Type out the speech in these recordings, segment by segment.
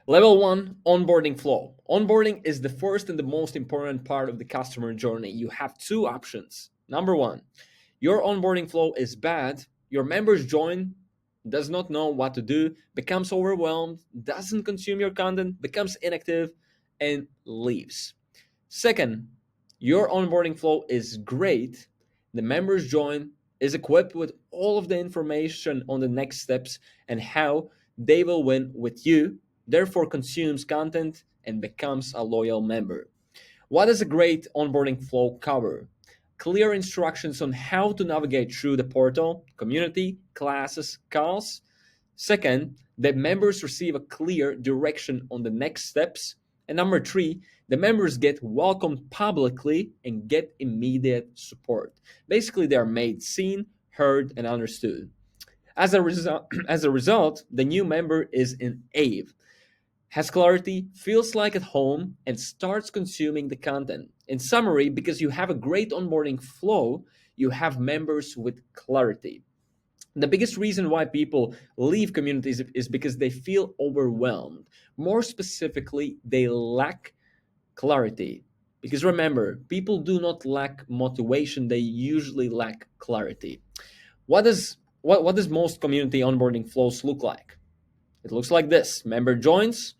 Level one, onboarding flow. Onboarding is the first and the most important part of the customer journey. You have two options. Number one, your onboarding flow is bad. Your members join, does not know what to do, becomes overwhelmed, doesn't consume your content, becomes inactive, and leaves. Second, your onboarding flow is great. The members join, is equipped with all of the information on the next steps and how they will win with you, therefore consumes content and becomes a loyal member. What does a great onboarding flow cover? Clear instructions on how to navigate through the portal, community, classes, calls. Second, the members receive a clear direction on the next steps. And number three, the members get welcomed publicly and get immediate support. Basically, they are made seen, heard, and understood. As a result, the new member is in AVE, has clarity, feels like at home, and starts consuming the content. In summary, because you have a great onboarding flow, you have members with clarity. The biggest reason why people leave communities is because they feel overwhelmed. More specifically, they lack clarity. Because remember, people do not lack motivation, they usually lack clarity. What does most community onboarding flows look like? It looks like this. Member joins,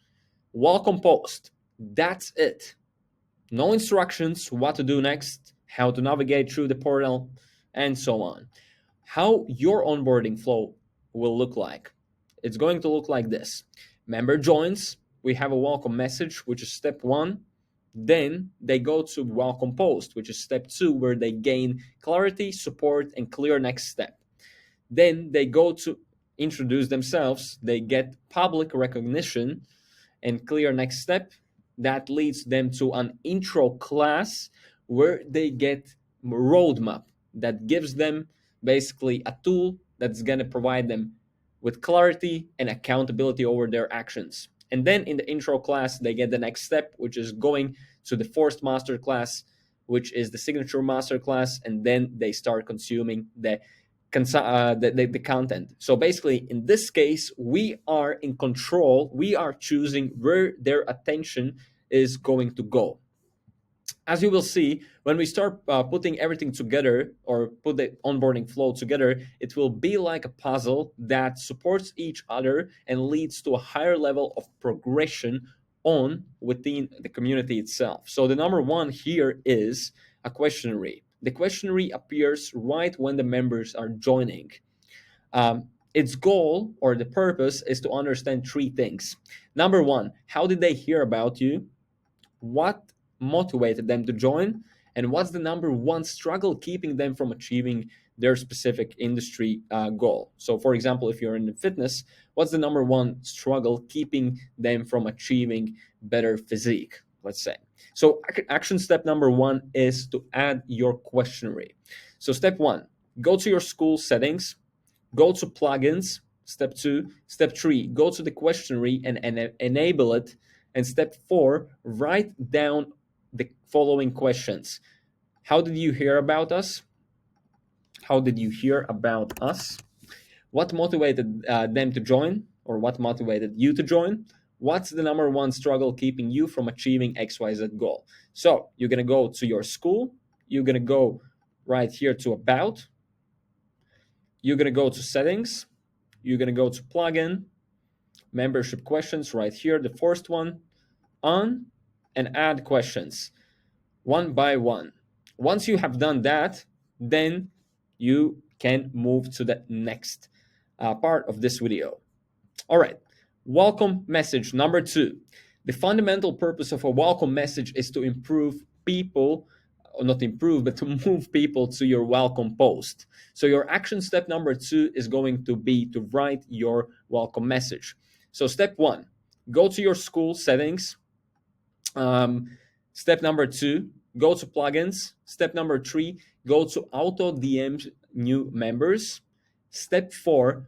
welcome post. That's it. No instructions what to do next, how to navigate through the portal, and so on. How your onboarding flow will look like. It's going to look like this. Member joins, we have a welcome message, which is step one. Then they go to welcome post, which is step two, where they gain clarity, support, and clear next step. Then they go to introduce themselves, they get public recognition and clear next step. That leads them to an intro class where they get a roadmap that gives them basically a tool that's going to provide them with clarity and accountability over their actions. And then in the intro class, they get the next step, which is going to the first masterclass, which is the signature masterclass. And then they start consuming the content. So basically, in this case, we are in control. We are choosing where their attention is going to go. As you will see, when we start putting everything together or put the onboarding flow together, it will be like a puzzle that supports each other and leads to a higher level of progression on within the community itself. So the number one here is a questionnaire. The questionnaire appears right when the members are joining. Its goal or the purpose is to understand three things. Number one, how did they hear about you? What motivated them to join? And what's the number one struggle keeping them from achieving their specific industry goal? So, for example, if you're in fitness, what's the number one struggle keeping them from achieving better physique, let's say? So, action step number one is to add your questionnaire. So, step one, go to your school settings, go to plugins. Step two. Step three, go to the questionnaire and enable it. And step four, write down the following questions. How did you hear about us? How did you hear about us? What motivated them to join, or what motivated you to join? What's the number one struggle keeping you from achieving XYZ goal? So you're going to go to your school. You're going to go right here to about. You're going to go to settings. You're going to go to plugin, membership questions right here. The first one, on, and add questions one by one. Once you have done that, then you can move to the next part of this video. All right, welcome message number two. The fundamental purpose of a welcome message is to improve people, or not improve, but to move people to your welcome post. So your action step number two is going to be to write your welcome message. So step one, go to your school settings. Step number two, go to plugins. Step number three, go to auto DM new members. Step four,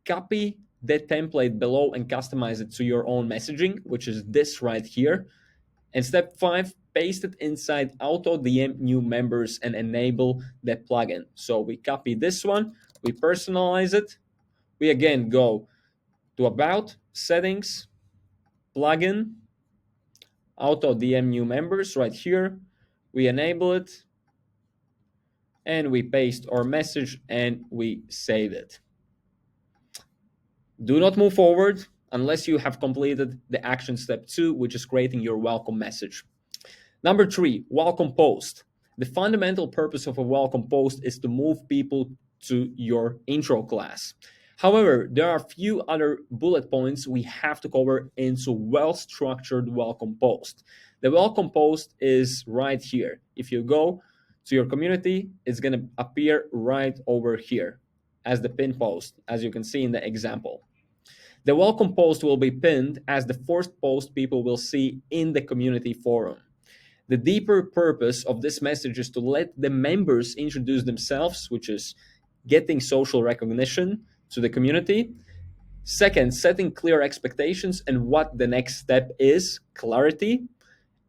copy the template below and customize it to your own messaging, which is this right here. And step five, paste it inside auto DM new members and enable the plugin. So we copy this one, we personalize it. We again go to about, settings, plugin, auto DM new members right here. We enable it and we paste our message and we save it. Do not move forward unless you have completed the action step 2, which is creating your welcome message. Number 3, welcome post. The fundamental purpose of a welcome post is to move people to your intro class. However, there are a few other bullet points we have to cover into well-structured welcome post. The welcome post is right here. If you go to your community, it's going to appear right over here as the pin post, as you can see in the example. The welcome post will be pinned as the first post people will see in the community forum. The deeper purpose of this message is to let the members introduce themselves, which is getting social recognition to the community. Second, setting clear expectations and what the next step is, clarity,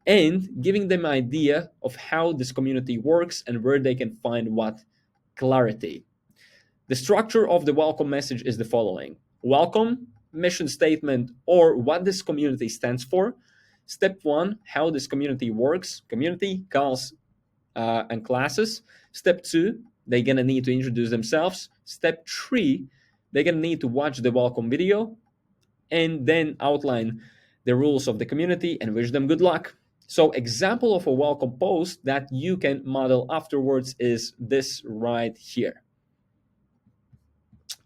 and giving them an idea of how this community works and where they can find what, clarity. The structure of the welcome message is the following: welcome, mission statement, or what this community stands for. Step 1, how this community works, community, calls, and classes. Step 2, they're going to need to introduce themselves. Step 3, they're going to need to watch the welcome video and then outline the rules of the community and wish them good luck. So example of a welcome post that you can model afterwards is this right here.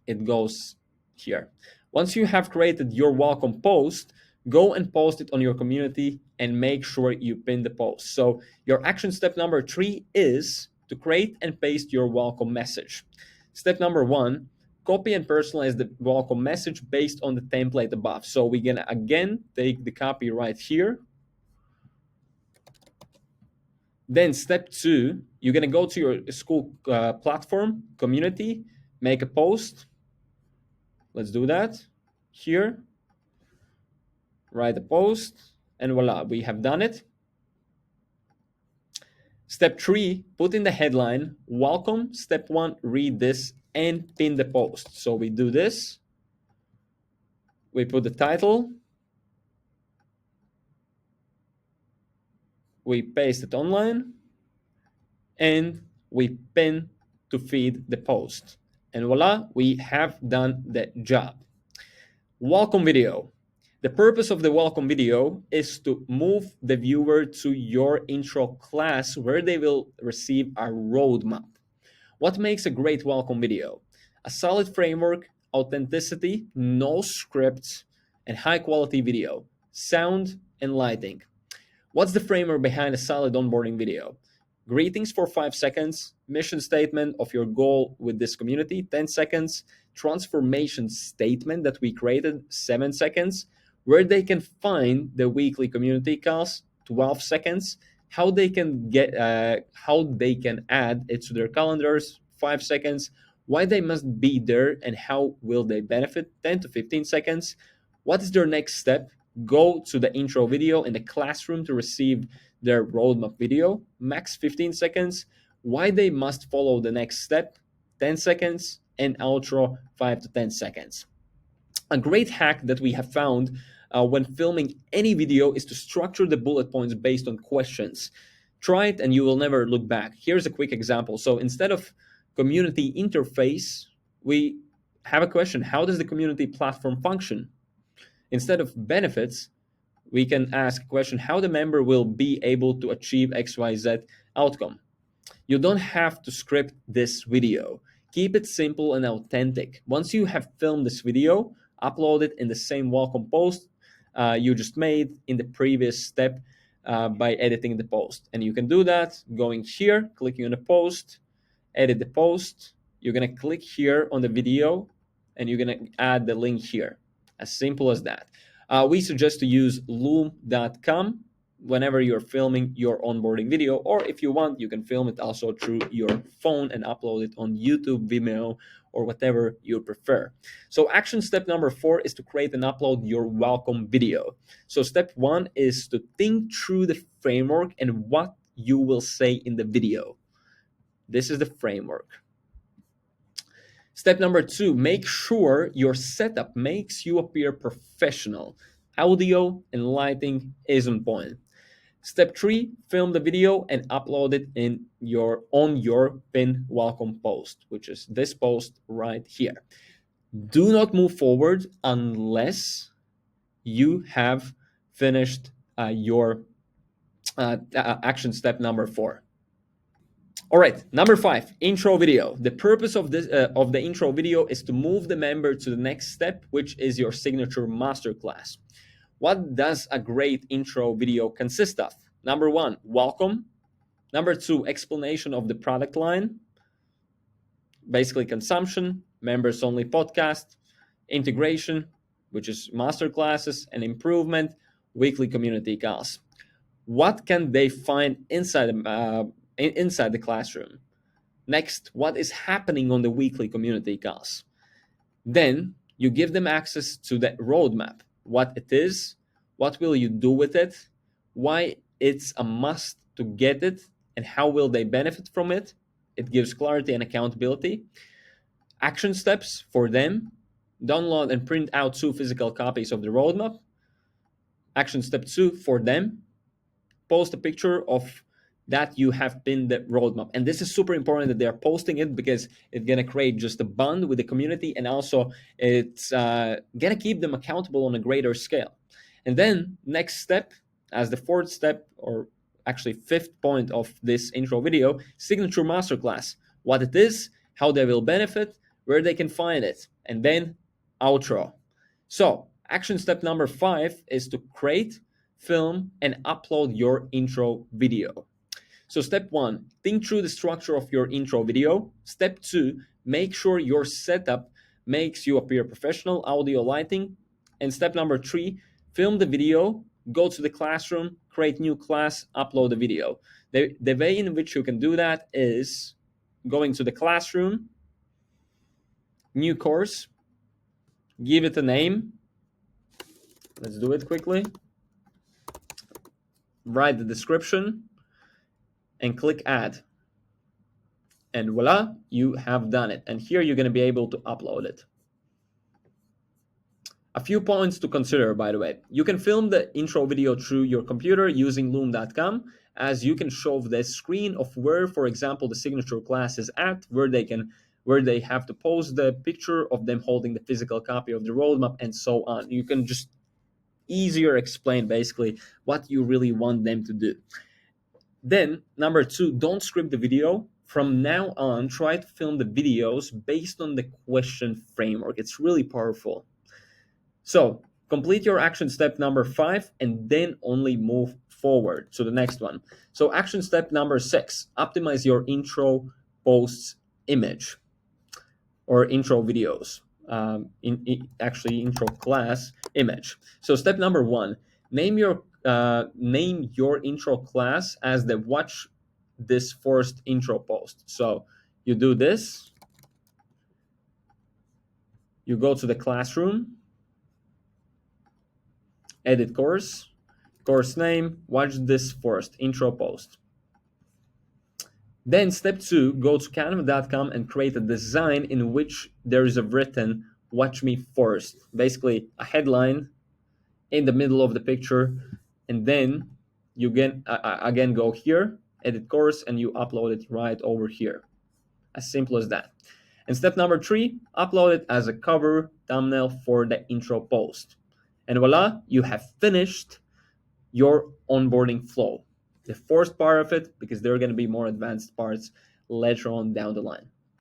It goes here. Once you have created your welcome post, go and post it on your community and make sure you pin the post. So your action step number 3 is to create and paste your welcome message. Step number 1, copy and personalize the welcome message based on the template above. So we're gonna again take the copy right here. Then step 2, you're gonna go to your school platform, community, make a post. Let's do that here. Write a post, and voila, we have done it. Step 3, put in the headline, welcome. Step 1, read this and pin the post. So we do this. We put the title. We paste it online. And we pin to feed the post. And voila, we have done the job. Welcome video. The purpose of the welcome video is to move the viewer to your intro class where they will receive a roadmap. What makes a great welcome video? A solid framework, authenticity, no scripts, and high quality video, sound, and lighting. What's the framework behind a solid onboarding video? Greetings for 5 seconds, mission statement of your goal with this community, 10 seconds, transformation statement that we created, 7 seconds, where they can find the weekly community calls, 12 seconds, how they can add it to their calendars, 5 seconds, why they must be there and how will they benefit, 10 to 15 seconds, what is their next step, go to the intro video in the classroom to receive their roadmap video, max 15 seconds, why they must follow the next step, 10 seconds, and outro, 5 to 10 seconds. A great hack that we have found when filming any video is to structure the bullet points based on questions. Try it and you will never look back. Here's a quick example. So instead of community interface, we have a question: how does the community platform function? Instead of benefits, we can ask a question: how the member will be able to achieve XYZ outcome. You don't have to script this video. Keep it simple and authentic. Once you have filmed this video, upload it in the same welcome post you just made in the previous step by editing the post. And you can do that going here, clicking on the post, edit the post. You're going to click here on the video and you're going to add the link here. As simple as that. We suggest to use loom.com whenever you're filming your onboarding video, or if you want, you can film it also through your phone and upload it on YouTube, Vimeo, or whatever you prefer. So action step number 4 is to create and upload your welcome video. So step 1 is to think through the framework and what you will say in the video. This is the framework. Step number 2, make sure your setup makes you appear professional. Audio and lighting is on point. Step 3, film the video and upload it on your pin welcome post, which is this post right here. Do not move forward unless you have finished your action step number 4. All right, number 5, intro video. The purpose of the intro video is to move the member to the next step, which is your signature masterclass. What does a great intro video consist of? Number 1, welcome. Number 2, explanation of the product line, basically consumption, members only podcast, integration, which is masterclasses, and improvement, weekly community calls. What can they find inside the classroom? Next, what is happening on the weekly community calls? Then you give them access to the roadmap, what it is, what will you do with it, why it's a must to get it, and how will they benefit from it. It gives clarity and accountability. Action steps for them: download and print out 2 physical copies of the roadmap. Action step 2 for them: post a picture of that you have pinned the roadmap. And this is super important that they're posting it, because it's going to create just a bond with the community, and also it's going to keep them accountable on a greater scale. And then next step, as the 4th step, or actually 5th point of this intro video, signature masterclass: what it is, how they will benefit, where they can find it, and then outro. So action step number 5 is to create, film, and upload your intro video. So step 1, think through the structure of your intro video. Step 2, make sure your setup makes you appear professional, audio, lighting. And step number 3, film the video, go to the classroom, create new class, upload the video. The way in which you can do that is going to the classroom, new course, give it a name. Let's do it quickly. Write the description and click add. And voila, you have done it. And here you're going to be able to upload it. A few points to consider, by the way. You can film the intro video through your computer using loom.com, as you can show the screen of where, for example, the signature class is at, where they have to post the picture of them holding the physical copy of the roadmap, and so on. You can just easier explain basically what you really want them to do. Then number 2, don't script the video. From now on, try to film the videos based on the question framework. It's really powerful. So complete your action step number 5, and then only move forward to the next one. So action step number 6, optimize your intro posts image or intro videos. Intro class image. So step number 1, name your intro class as the watch this first intro post. So you do this, you go to the classroom, edit course name, watch this first intro post. Then step 2, go to canva.com and create a design in which there is a written watch me first, basically a headline in the middle of the picture. And then you again go here, edit course, and you upload it right over here. As simple as that. And step number 3, upload it as a cover thumbnail for the intro post. And voila, you have finished your onboarding flow. The first part of it, because there are going to be more advanced parts later on down the line.